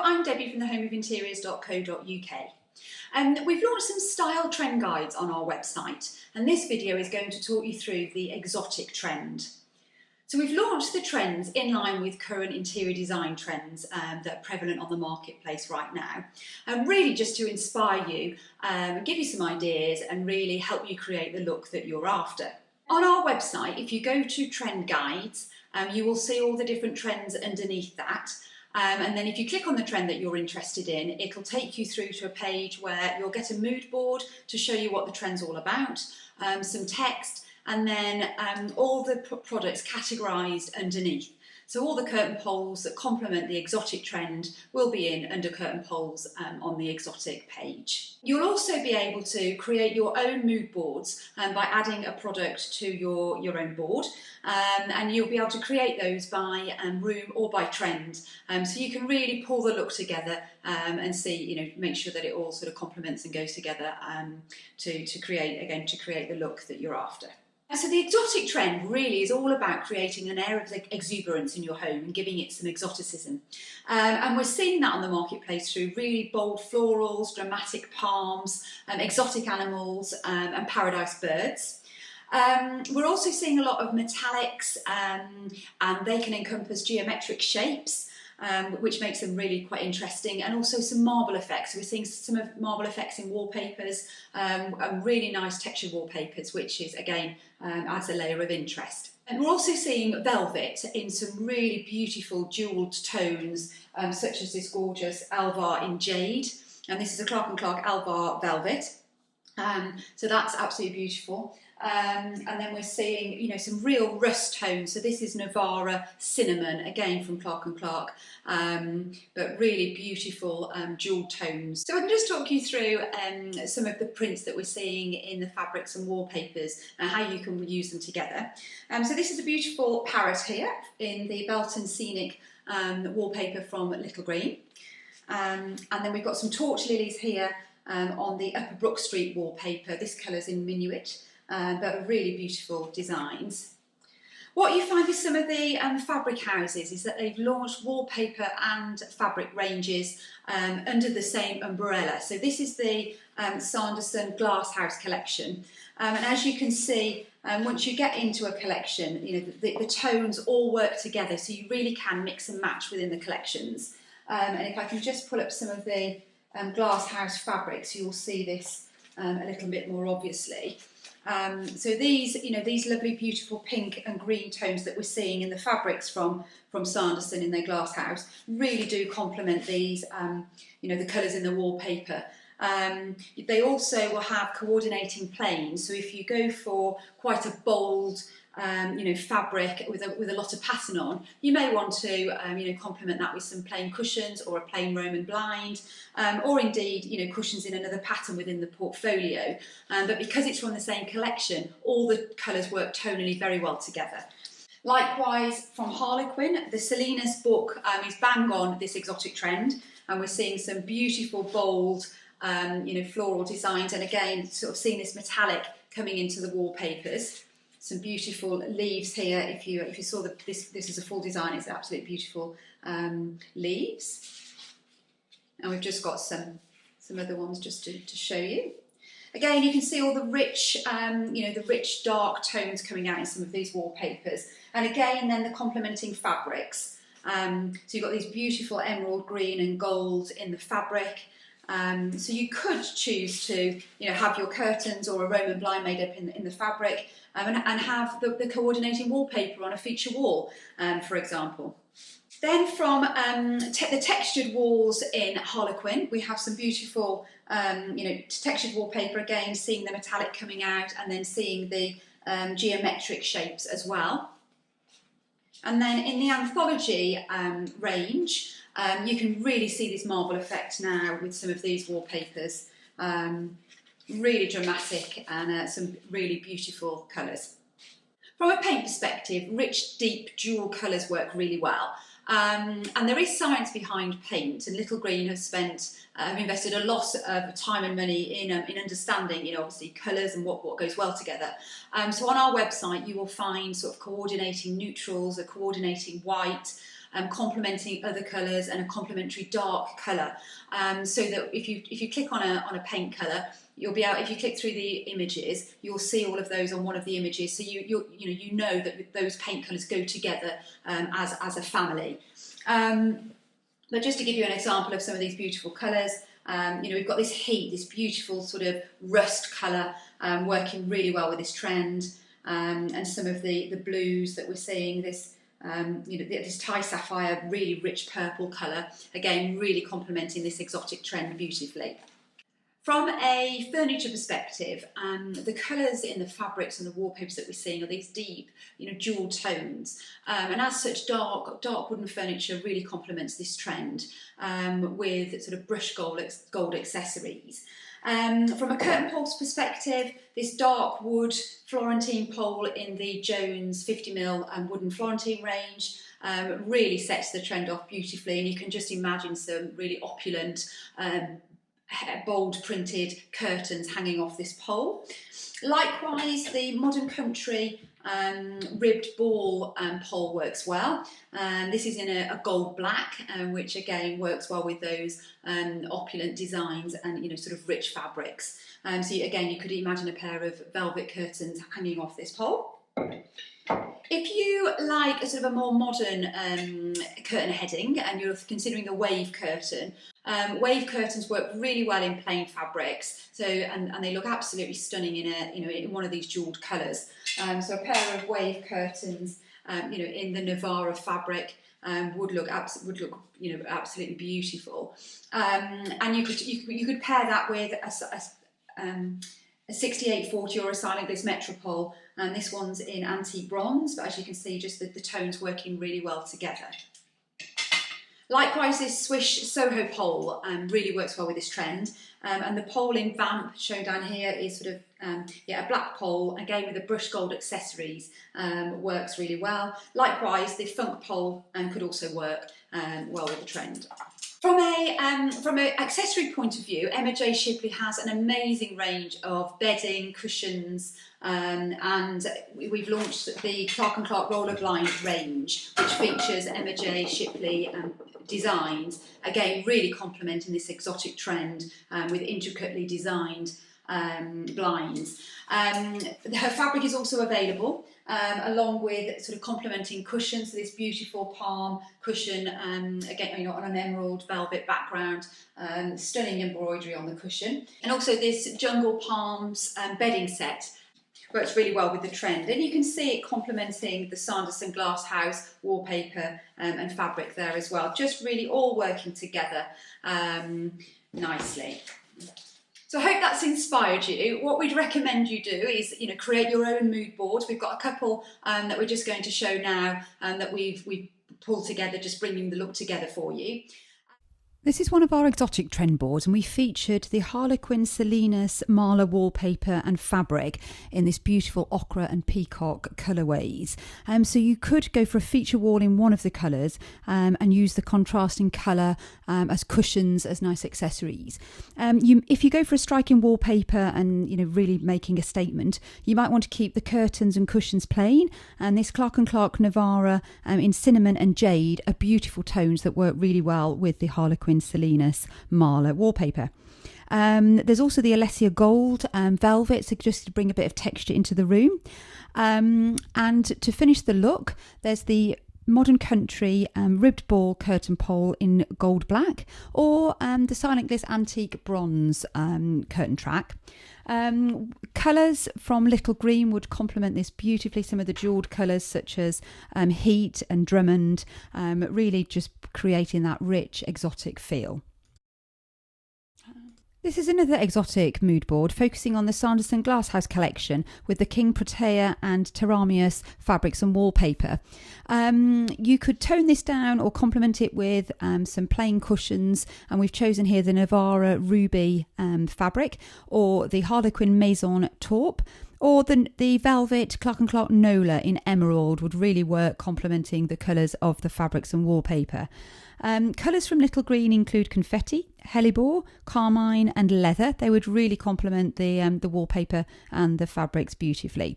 I'm Debbie from thehomeofinteriors.co.uk. We've launched some style trend guides on our website, and this video is going to talk you through the exotic trend. So we've launched the trends in line with current interior design trends that are prevalent on the marketplace right now, and really just to inspire you, give you some ideas and really help you create the look that you're after. On our website, if you go to trend guides, you will see all the different trends underneath that. And then if you click on the trend that you're interested in, it'll take you through to a page where you'll get a mood board to show you what the trend's all about, some text, and then all the products categorised underneath. So all the curtain poles that complement the exotic trend will be in under curtain poles on the exotic page. You'll also be able to create your own mood boards by adding a product to your own board, and you'll be able to create those by room or by trend. So you can really pull the look together and see, make sure that it all sort of complements and goes together to create the look that you're after. So the exotic trend really is all about creating an air of exuberance in your home and giving it some exoticism. And we're seeing that on the marketplace through really bold florals, dramatic palms, exotic animals and paradise birds. We're also seeing a lot of metallics and they can encompass geometric shapes, which makes them really quite interesting, and also some marble effects. So we're seeing some of marble effects in wallpapers, and really nice textured wallpapers, which is again adds a layer of interest. And we're also seeing velvet in some really beautiful jewelled tones, such as this gorgeous Alvar in jade, and this is a Clark & Clark Alvar velvet. So that's absolutely beautiful. And then we're seeing, some real rust tones. So this is Navara cinnamon, again from Clark & Clark, but really beautiful jewelled tones. So I can just talk you through some of the prints that we're seeing in the fabrics and wallpapers and how you can use them together. So this is a beautiful parrot here in the Belton Scenic wallpaper from Little Greene. And then we've got some torch lilies here on the Upper Brook Street wallpaper. This colour's in Minuet. But really beautiful designs. What you find with some of the fabric houses is that they've launched wallpaper and fabric ranges under the same umbrella. So this is the Sanderson Glasshouse collection, and as you can see, once you get into a collection, the tones all work together, so you really can mix and match within the collections. And if I can just pull up some of the Glasshouse fabrics, you'll see this a little bit more obviously. So these lovely beautiful pink and green tones that we're seeing in the fabrics from Sanderson in their Glasshouse really do complement these, the colours in the wallpaper. They also will have coordinating planes, so if you go for quite a bold fabric with a lot of pattern on, you may want to complement that with some plain cushions or a plain Roman blind, or indeed cushions in another pattern within the portfolio. But because it's from the same collection, all the colours work tonally very well together. Likewise, from Harlequin, the Salinas book is bang on this exotic trend, and we're seeing some beautiful bold floral designs, and again sort of seeing this metallic coming into the wallpapers. Some beautiful leaves here. If you saw this is a full design. It's absolutely beautiful leaves, and we've just got some other ones just to show you. Again, you can see all the rich the rich dark tones coming out in some of these wallpapers, and again then the complementing fabrics. So you've got these beautiful emerald green and gold in the fabric. So you could choose to have your curtains or a Roman blind made up in the fabric, and have the coordinating wallpaper on a feature wall, for example. Then from the textured walls in Harlequin, we have some beautiful textured wallpaper, again seeing the metallic coming out and then seeing the geometric shapes as well. And then in the Anthology range, you can really see this marble effect now with some of these wallpapers. Really dramatic and some really beautiful colours. From a paint perspective, rich, deep, dual colours work really well. And there is science behind paint, and Little Greene have invested a lot of time and money in understanding, obviously colours and what goes well together. So on our website, you will find sort of coordinating neutrals, a coordinating white, complementing other colours and a complementary dark colour, so that if you click on a paint colour, you'll be able, if you click through the images, you'll see all of those on one of the images, so you know that those paint colours go together as a family. But just to give you an example of some of these beautiful colours, we've got this heat, this beautiful sort of rust colour, working really well with this trend, and some of the blues that we're seeing, this this Thai sapphire, really rich purple colour, again really complementing this exotic trend beautifully. From a furniture perspective, the colours in the fabrics and the wallpapers that we're seeing are these deep, jewel tones, and as such, dark wooden furniture really complements this trend, with sort of brushed gold accessories. From a curtain poles perspective, this dark wood Florentine pole in the Jones 50mm wooden Florentine range really sets the trend off beautifully, and you can just imagine some really opulent, bold printed curtains hanging off this pole. Likewise, the modern country ribbed ball pole works well. This is in a gold black, which again works well with those opulent designs and sort of rich fabrics. So again, you could imagine a pair of velvet curtains hanging off this pole. If you like a sort of a more modern curtain heading and you're considering a wave curtain, wave curtains work really well in plain fabrics, and they look absolutely stunning in one of these jewelled colours. So a pair of wave curtains, in the Navarra fabric, would look absolutely beautiful. And you could pair that with a 6840 or a silent gliss metropole, and this one's in antique bronze, but as you can see, just the tones working really well together. Likewise, this Swish Soho pole really works well with this trend, and the pole in Vamp shown down here is sort of a black pole, again with the brushed gold accessories, works really well. Likewise, the Funk pole could also work well with the trend. From an accessory point of view, Emma J Shipley has an amazing range of bedding, cushions, and we've launched the Clark & Clark roller blind range, which features Emma J Shipley designs, again really complementing this exotic trend with intricately designed blinds. Her fabric is also available, along with sort of complementing cushions, so this beautiful palm cushion, again on an emerald velvet background, stunning embroidery on the cushion, and also this jungle palms bedding set works really well with the trend, and you can see it complementing the Sanderson glasshouse wallpaper and fabric there as well, just really all working together nicely. So I hope that's inspired you. What we'd recommend you do is, create your own mood board. We've got a couple that we're just going to show now, that we've pulled together, just bringing the look together for you. This is one of our exotic trend boards, and we featured the Harlequin Salinas Marla wallpaper and fabric in this beautiful ochre and peacock colourways. So you could go for a feature wall in one of the colours and use the contrasting colour as cushions, as nice accessories. If you go for a striking wallpaper and really making a statement, you might want to keep the curtains and cushions plain. And this Clark & Clark Navarra in cinnamon and jade are beautiful tones that work really well with the Harlequin Salinas Marla wallpaper. There's also the Alessia Gold velvet, so just to bring a bit of texture into the room. And to finish the look, there's the Modern Country ribbed ball curtain pole in gold black, or the Silent Gliss antique bronze curtain track. Colours from Little Greene would complement this beautifully. Some of the jewelled colours such as Heat and Drummond, really just creating that rich exotic feel. This is another exotic mood board focusing on the Sanderson Glasshouse collection with the King Protea and Teramius fabrics and wallpaper. You could tone this down or complement it with some plain cushions, and we've chosen here the Navarra Ruby fabric, or the Harlequin Maison taupe, or the velvet Clark & Clark Nola in emerald would really work, complementing the colours of the fabrics and wallpaper. Colours from Little Greene include confetti, hellebore, carmine and leather. They would really complement the wallpaper and the fabrics beautifully.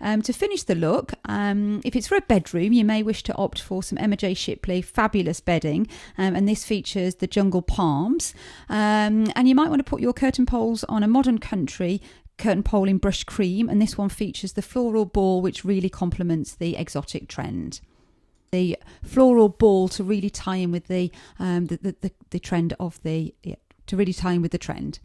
To finish the look, if it's for a bedroom, you may wish to opt for some Emma J Shipley fabulous bedding, and this features the jungle palms. And you might want to put your curtain poles on a modern country curtain pole in brushed cream, and this one features the floral ball, which really complements the exotic trend. The floral ball to really tie in with the trend of the to really tie in with the trend.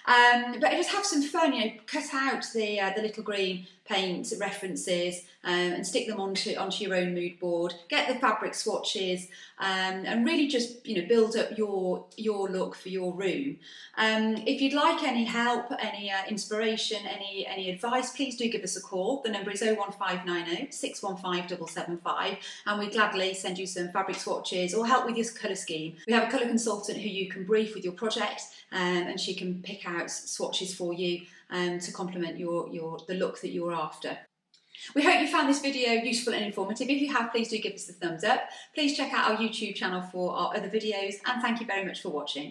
But just have some fun, cut out the Little Greene paint references and stick them onto your own mood board. Get the fabric swatches and really just build up your look for your room. If you'd like any help, any inspiration, any advice, please do give us a call. The number is 01590 615 775, and we'd gladly send you some fabric swatches or help with your colour scheme. We have a colour consultant who you can brief with your project, and she can pick out swatches for you to complement the look that you're after. We hope you found this video useful and informative. If you have, please do give us the thumbs up. Please check out our YouTube channel for our other videos, and thank you very much for watching.